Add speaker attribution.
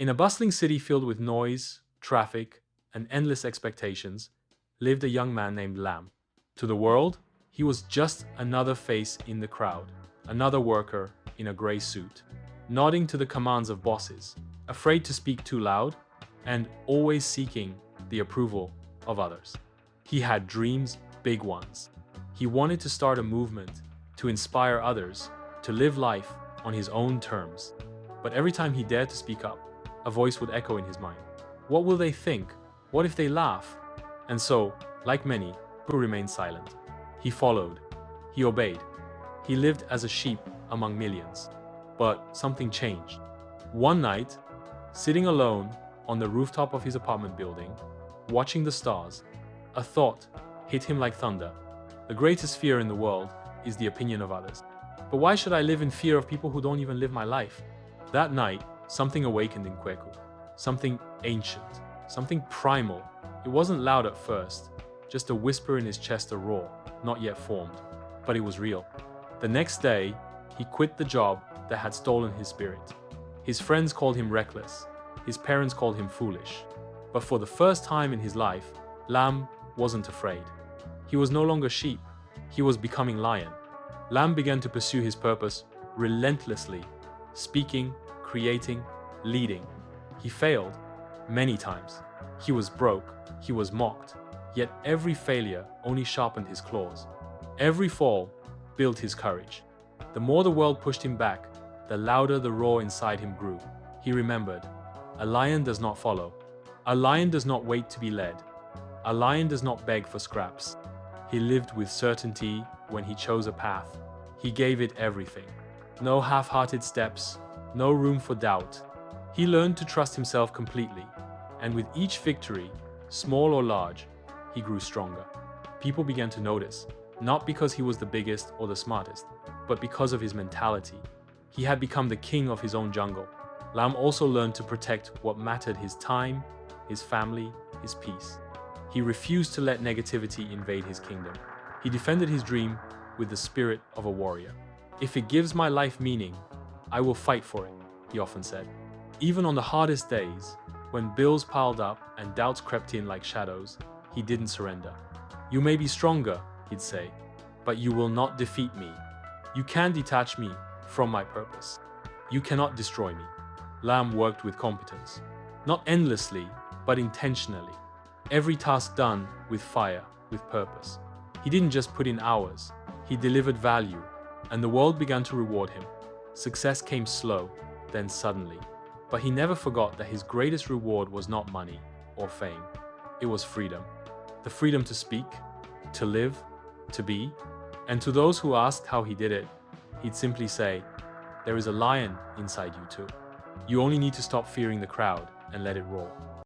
Speaker 1: In a bustling city filled with noise, traffic, and endless expectations, lived a young man named Lam. To the world, he was just another face in the crowd, another worker in a grey suit, nodding to the commands of bosses, afraid to speak too loud, and always seeking the approval of others. He had dreams, big ones. He wanted to start a movement to inspire others to live life on his own terms. But every time he dared to speak up, a voice would echo in his mind. What will they think? What if they laugh? And so, like many, he remained silent. He followed. He obeyed. He lived as a sheep among millions. But something changed. One night, sitting alone on the rooftop of his apartment building, watching the stars, a thought hit him like thunder. The greatest fear in the world is the opinion of others. But why should I live in fear of people who don't even live my life? That night, something awakened in Kweku. Something ancient. Something primal. It wasn't loud at first, just a whisper in his chest, a roar, not yet formed. But it was real. The next day, he quit the job that had stolen his spirit. His friends called him reckless. His parents called him foolish. But for the first time in his life, Lam wasn't afraid. He was no longer sheep. He was becoming lion. Lam began to pursue his purpose relentlessly, speaking, creating, leading. He failed many times. He was broke. He was mocked. Yet every failure only sharpened his claws. Every fall built his courage. The more the world pushed him back, the louder the roar inside him grew. He remembered, a lion does not follow. A lion does not wait to be led. A lion does not beg for scraps. He lived with certainty when he chose a path. He gave it everything. No half-hearted steps, no room for doubt. He learned to trust himself completely, and with each victory, small or large, he grew stronger. People began to notice, not because he was the biggest or the smartest, but because of his mentality. He had become the king of his own jungle. Lam also learned to protect what mattered: his time, his family, his peace. He refused to let negativity invade his kingdom. He defended his dream with the spirit of a warrior. If it gives my life meaning, I will fight for it, he often said. Even on the hardest days, when bills piled up and doubts crept in like shadows, he didn't surrender. You may be stronger, he'd say, but you will not defeat me. You can detach me from my purpose. You cannot destroy me. Lam worked with competence, not endlessly, but intentionally. Every task done with fire, with purpose. He didn't just put in hours, he delivered value, and the world began to reward him. Success came slow, then suddenly. But he never forgot that his greatest reward was not money or fame. It was freedom. The freedom to speak, to live, to be. And to those who asked how he did it, he'd simply say, there is a lion inside you too. You only need to stop fearing the crowd and let it roar.